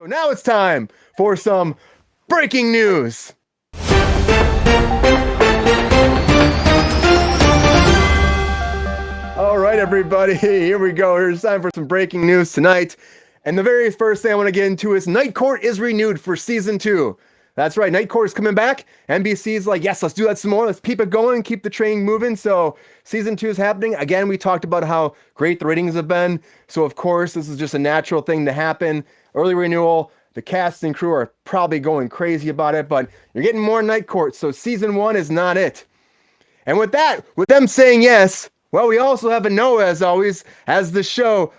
So now it's time for some breaking news. All right, everybody, here we go. Here's time for some breaking news tonight. And the very first thing I want to get into is Night Court is renewed for season 2. That's right, Night Court is coming back. NBC's like, yes, let's do that some more. Let's keep it going, keep the train moving. So season 2 is happening. Again, we talked about how great the ratings have been. So of course, this is just a natural thing to happen. Early renewal. The cast and crew are probably going crazy about it, but you're getting more Night Court. So season 1 is not it. And with that, with them saying yes, well, we also have a no, as always, as the show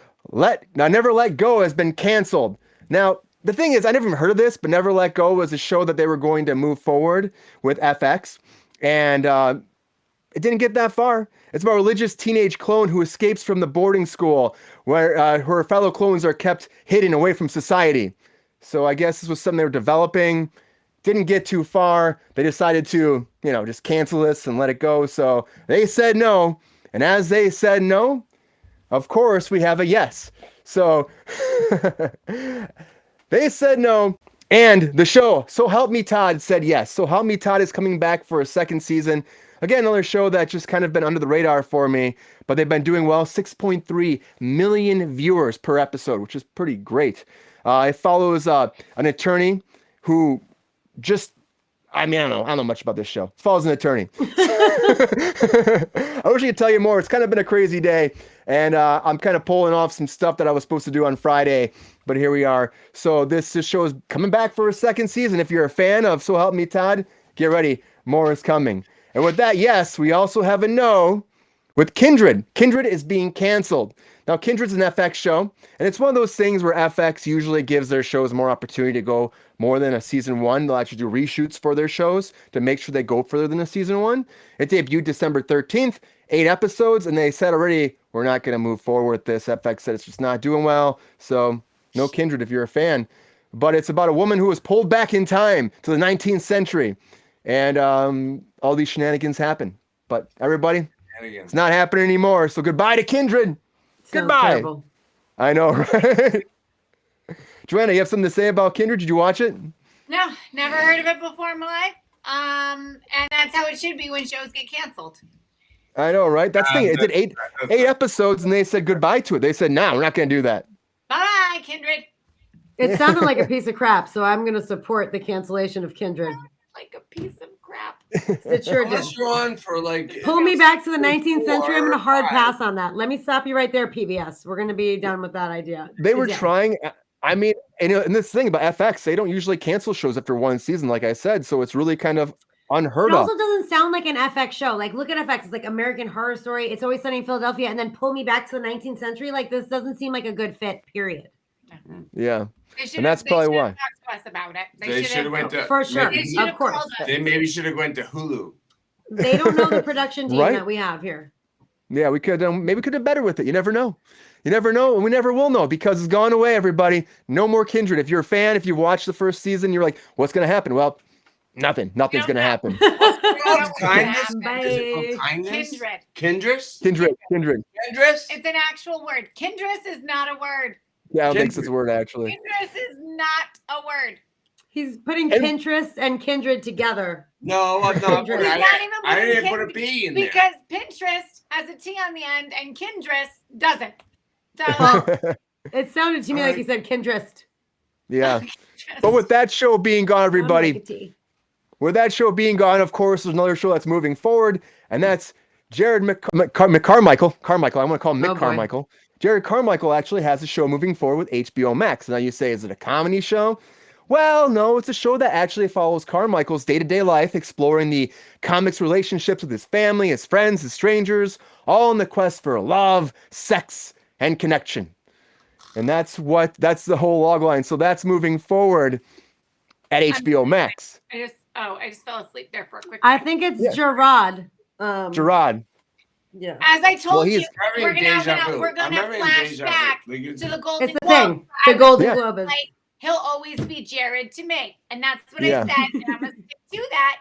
Never Let Go has been canceled. Now, the thing is, I never even heard of this, but Never Let Go was a show that they were going to move forward with FX, and it didn't get that far. It's about a religious teenage clone who escapes from the boarding school where her fellow clones are kept hidden away from society. So I guess this was something they were developing. Didn't get too far. They decided to, just cancel this and let it go. So they said no. And as they said no, of course, we have a yes. So they said no. And the show, So Help Me Todd, said yes. So Help Me Todd is coming back for a second season. Again, another show that's just kind of been under the radar for me, but they've been doing well. 6.3 million viewers per episode, which is pretty great. It follows an attorney who I don't know much about this show. It follows an attorney. I wish I could tell you more. It's kind of been a crazy day, and I'm kind of pulling off some stuff that I was supposed to do on Friday, but here we are. So this show is coming back for a second season. If you're a fan of So Help Me Todd, get ready. More is coming. And with that, yes, we also have a no with Kindred. Kindred is being canceled. Now, Kindred's an FX show, and it's one of those things where FX usually gives their shows more opportunity to go more than a season 1. They'll actually do reshoots for their shows to make sure they go further than a season 1. It debuted December 13th, 8 episodes, and they said already, we're not going to move forward with this. FX said it's just not doing well, so no Kindred if you're a fan. But it's about a woman who was pulled back in time to the 19th century, and all these shenanigans happen. But everybody, it's not happening anymore, so goodbye to Kindred. Goodbye. Terrible. I know, right? Joanna, you have something to say about Kindred? Did you watch it? No, never heard of it before in my life. And that's how it should be when shows get canceled. I know, right? That's the thing. It did eight episodes, and they said goodbye to it. They said, "No, we're not going to do that." Bye, Kindred. It sounded like a piece of crap, so I'm going to support the cancellation of Kindred. Like a piece of crap. It sure did. On for Pull me back to the 19th century. I'm going to hard pass on that. Let me stop you right there, PBS. We're going to be done with that idea. They were trying. I mean, and this thing about FX, they don't usually cancel shows after one season, like I said. So it's really kind of unheard of. It also doesn't sound like an FX show. Like, look at FX. It's like American Horror Story. It's Always Sunny in Philadelphia. And then pull me back to the 19th century. Like, this doesn't seem like a good fit, period. Yeah. And that's probably why. Talked to us about it. They should have went to for sure. Of course. They maybe should have went to Hulu. They don't know the production team that we have here. Yeah, we could maybe could have better with it. You never know. You never know, and we never will know because it's gone away. Everybody, no more Kindred. If you're a fan, if you watched the first season, you're like, "What's going to happen?" Well, nothing. Nothing's going to happen. Kindness. Kindred. It's an actual word. Kindred is not a word. Yeah, I don't think it's a word actually. Kindred is not a word. He's putting Pinterest and Kindred together. No, I'm not. I didn't put a B in there. Because Pinterest has a T on the end and Kindred doesn't. So it sounded to me like he said Kindred. Yeah. But with that show being gone, everybody, with that show being gone, of course, there's another show that's moving forward, and that's Jared Carmichael. I want to call him Mick Carmichael. Jared Carmichael actually has a show moving forward with HBO Max. Now you say, is it a comedy show? Well, no, it's a show that actually follows Carmichael's day-to-day life, exploring the comic's relationships with his family, his friends, his strangers, all in the quest for love, sex, and connection. And that's the whole log line. So that's moving forward at HBO Max. I just fell asleep there for a quick I think it's Gerard. Gerard. Yeah. As I told you, we're gonna flash back to the Golden Globe. It's the thing. The Golden Globe is. Like, he'll always be Jared to me. And that's what I said. And I'm going to stick to that.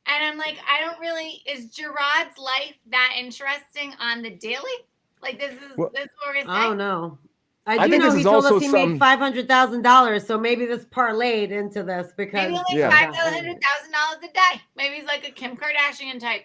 And I'm like, is Gerard's life that interesting on the daily? Like, this is what we're saying? Oh, no. I do know he told us he made $500,000, so maybe this parlayed into this because maybe like $500,000 a day. Maybe he's like a Kim Kardashian type.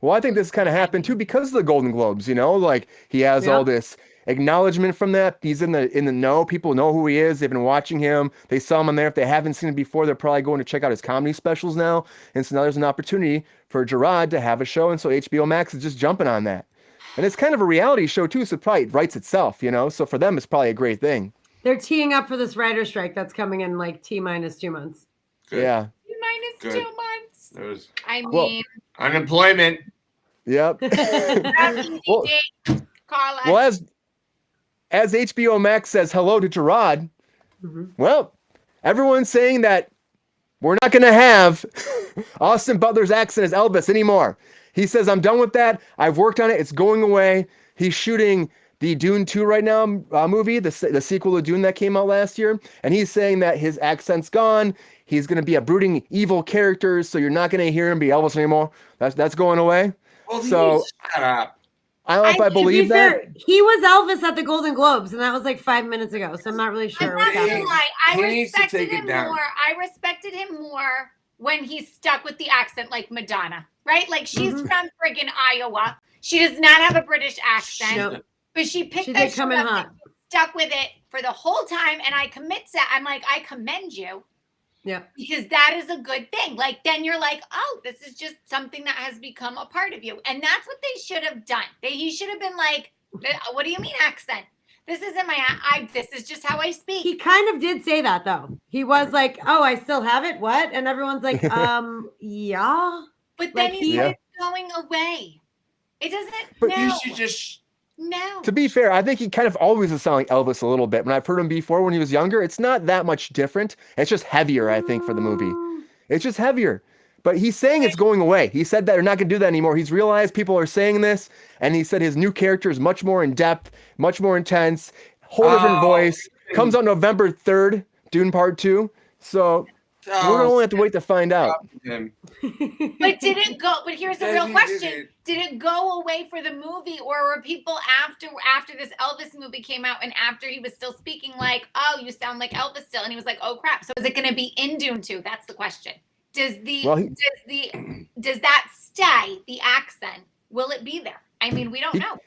Well, I think this kind of happened too because of the Golden Globes. Like he has all this acknowledgement from that. He's in the know. People know who he is. They've been watching him. They saw him on there. If they haven't seen him before, they're probably going to check out his comedy specials now. And so now there's an opportunity for Gerard to have a show, and so HBO Max is just jumping on that. And it's kind of a reality show too, so it probably writes itself, So for them, it's probably a great thing. They're teeing up for this writer strike that's coming in like T-minus 2 months. Good. Yeah. T-minus 2 months. Unemployment. Yep. well, as HBO Max says hello to Gerard, well, everyone's saying that we're not going to have Austin Butler's accent as Elvis anymore. He says, I'm done with that. I've worked on it. It's going away. He's shooting the Dune 2 right now movie, the sequel to Dune that came out last year. And he's saying that his accent's gone. He's going to be a brooding, evil character, so you're not going to hear him be Elvis anymore. That's going away. Well, so shut up. I don't know if I believe that. Fair, he was Elvis at the Golden Globes, and that was like 5 minutes ago, so I'm not really sure what's happening. I respected him more. I respected him more when he's stuck with the accent like Madonna, right? Like she's from friggin' Iowa. She does not have a British accent, but she picked that shit up and stuck with it for the whole time. And I I'm like, I commend you. Yeah. Because that is a good thing. Like, then you're like, oh, this is just something that has become a part of you. And that's what they should have done. He should have been like, what do you mean accent? This isn't this is just how I speak. He kind of did say that though. He was like, oh, I still have it. What? And everyone's like, yeah. But then it's going away. It doesn't. But you should just. No. To be fair, I think he kind of always is sounding like Elvis a little bit. When I've heard him before when he was younger, it's not that much different. It's just heavier, I think, for the movie. It's just heavier. But he's saying it's going away. He said that they're not going to do that anymore. He's realized people are saying this, and he said his new character is much more in depth, much more intense, whole different voice. Comes out November 3rd, Dune Part 2. So we're going to only have to wait to find out. But did it go? But here's the real question. Did it go away for the movie, or were people after this Elvis movie came out and after he was still speaking like, oh, you sound like Elvis still? And he was like, oh, crap. So is it going to be in Dune 2? That's the question. Does that stay, the accent? Will it be there? I mean, we don't know.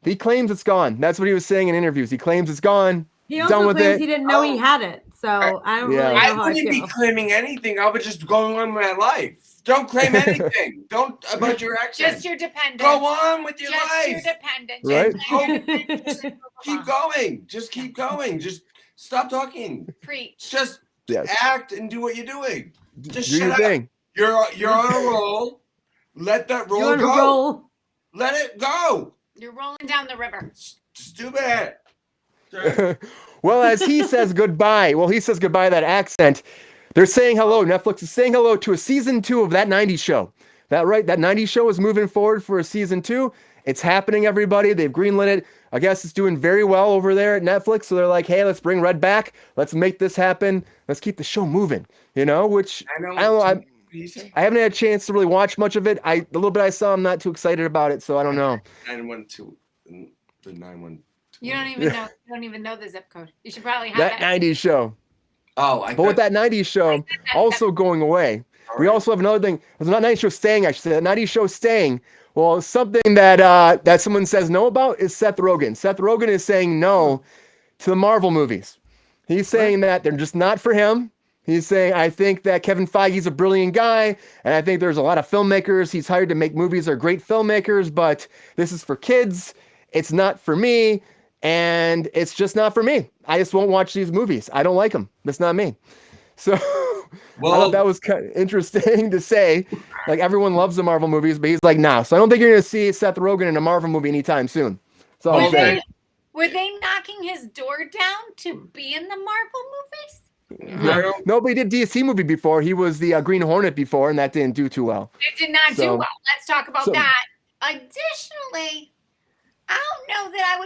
He claims it's gone. That's what he was saying in interviews. He claims it's gone. He also claims he didn't know he had it. So I don't really know how I wouldn't be claiming anything. I was just going on with my life. Don't claim anything. Don't about your accent. Just your dependence. Go on with your life. Just your dependence. Right? Keep going. Just keep going. Just stop talking. Preach. Just act and do what you're doing. Just do shut your up. Thing. You're on a roll. Let that roll go. Roll. Let it go. You're rolling down the river. Stupid. Well, as he says goodbye, he says goodbye to that accent. They're saying hello. Netflix is saying hello to a season 2 of that 90s show. That 90s show is moving forward for a season 2. It's happening, everybody. They've greenlit it. I guess it's doing very well over there at Netflix. So they're like, hey, let's bring Red back. Let's make this happen. Let's keep the show moving, which I don't know. I haven't had a chance to really watch much of it. The little bit I saw, I'm not too excited about it. So I don't know. 912, the 912. You don't even know. You don't even know the zip code. You should probably have that 90s show. Oh, but with that 90s show also going away, we also have another thing. It's not 90s show staying, I should say. That 90s show staying. Well, something that someone says no about is Seth Rogen. Seth Rogen is saying no to the Marvel movies. He's saying that they're just not for him. He's saying, I think that Kevin Feige's a brilliant guy, and I think there's a lot of filmmakers he's hired to make movies are great filmmakers, but this is for kids. It's not for me. And it's just not for me. I just won't watch these movies. I don't like them. That's not me. So I thought that was kind of interesting to say. Like, everyone loves the Marvel movies, but he's like, nah. So I don't think you're going to see Seth Rogen in a Marvel movie anytime soon. That's all I'm saying. Were they knocking his door down to be in the Marvel movies? No, but he did DC movie before. He was the Green Hornet before, and that didn't do too well. It did not do well. Let's talk about that. Additionally, I don't know that I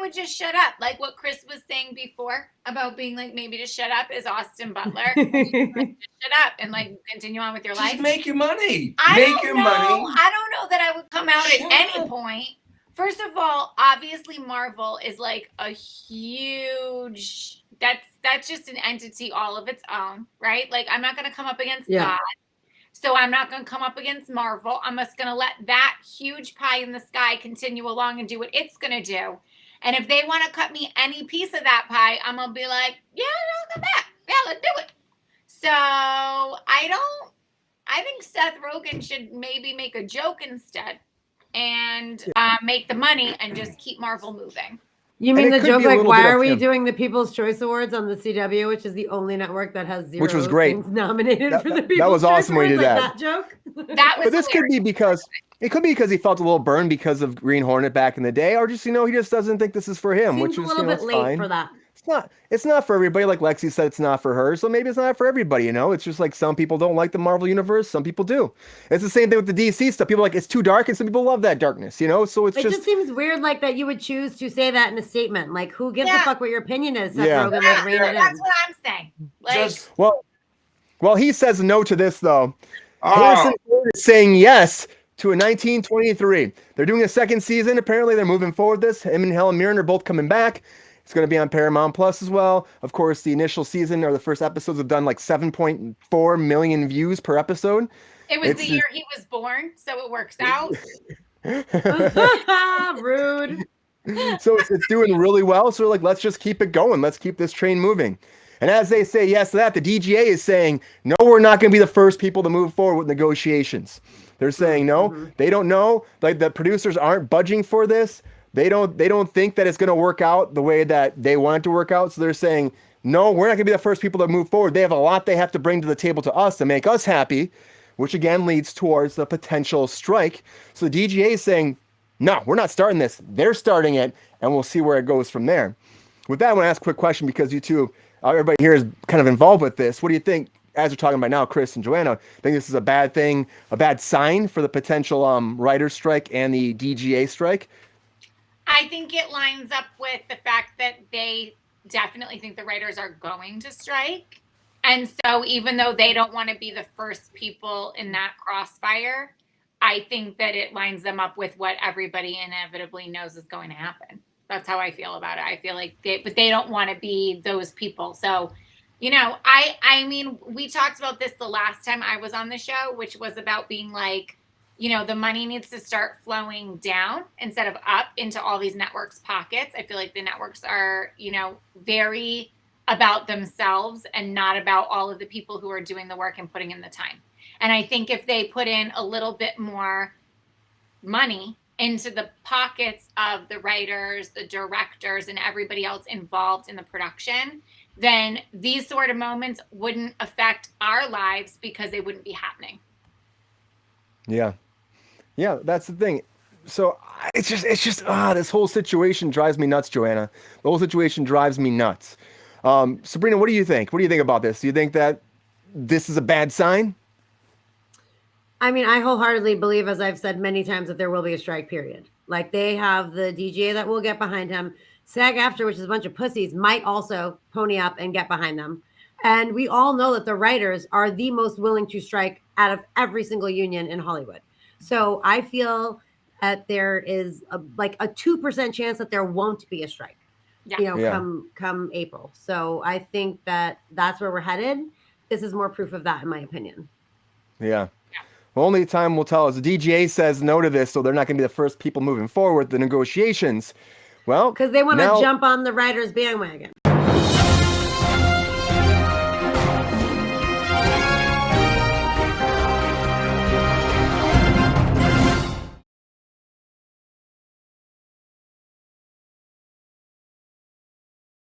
would just shut up. Like what Chris was saying before about being like, maybe just shut up is Austin Butler. Just shut up and like continue on with your life. Just make your money. I don't know that I would come out at any point First of all, obviously Marvel is like a huge that's just an entity all of its own, right? Like I'm not going to come up against God. So I'm not going to come up against Marvel. I'm just going to let that huge pie in the sky continue along and do what it's going to do. And if they want to cut me any piece of that pie, I'm going to be like, yeah, I'll come back. Yeah, let's do it. So I think Seth Rogen should maybe make a joke instead and make the money and just keep Marvel moving. You mean the joke like, why are we doing the People's Choice Awards on the CW, which is the only network that has 0 which was great. things nominated for the People's That was Choice awesome when he did Awards, that. Like that joke. That was but this could be because he felt a little burned because of Green Hornet back in the day, or just he just doesn't think this is for him, Seems which is a little bit late fine. for that. It's not for everybody. Like Lexi said, it's not for her. So maybe it's not for everybody, It's just like some people don't like the Marvel universe. Some people do. It's the same thing with the DC stuff. People are like, it's too dark, and some people love that darkness, So it just seems weird like that you would choose to say that in a statement. Like who gives a fuck what your opinion is? Seth Rogen, that's what I'm saying. Like well, he says no to this though. Harrison Ford is saying yes to a 1923. They're doing a second season. Apparently, they're moving forward with this. Him and Helen Mirren are both coming back. It's going to be on Paramount Plus as well. Of course, the initial season or the first episodes have done like 7.4 million views per episode. It was the year he was born, so it works out. Rude. So it's doing really well. So like, let's just keep it going. Let's keep this train moving. And as they say yes to that, the DGA is saying, no, we're not going to be the first people to move forward with negotiations. They're saying no. They don't know. Like the producers aren't budging for this. They don't think that it's going to work out the way that they want it to work out. So they're saying, no, we're not going to be the first people to move forward. They have a lot they have to bring to the table to us to make us happy, which again leads towards the potential strike. So the DGA is saying, no, we're not starting this. They're starting it, and we'll see where it goes from there. With that, I want to ask a quick question because you two, everybody here is kind of involved with this. What do you think, as we're talking about now, Chris and Joanna, think this is a bad thing, a bad sign for the potential writer's strike and the DGA strike? I think it lines up with the fact that they definitely think the writers are going to strike. And so even though they don't want to be the first people in that crossfire, I think that it lines them up with what everybody inevitably knows is going to happen. That's how I feel about it. I feel like they don't want to be those people. So, I mean, we talked about this the last time I was on the show, which was about being like, the money needs to start flowing down instead of up into all these networks' pockets. I feel like the networks are, very about themselves and not about all of the people who are doing the work and putting in the time. And I think if they put in a little bit more money into the pockets of the writers, the directors, and everybody else involved in the production, then these sort of moments wouldn't affect our lives because they wouldn't be happening. Yeah, that's the thing. So it's just this whole situation drives me nuts, Joanna. The whole situation drives me nuts. Sabrina, what do you think? What do you think about this? Do you think that this is a bad sign? I mean, I wholeheartedly believe, as I've said many times, that there will be a strike, period. Like they have the DGA that will get behind him. SAG-AFTRA, which is a bunch of pussies, might also pony up and get behind them. And we all know that the writers are the most willing to strike out of every single union in Hollywood. So I feel that there is a 2% chance that there won't be a strike, come April. So I think that that's where we're headed. This is more proof of that, in my opinion. Yeah. Well, only time will tell. As the DGA says no to this, so they're not going to be the first people moving forward with the negotiations. Well, because they want to jump on the writers' bandwagon.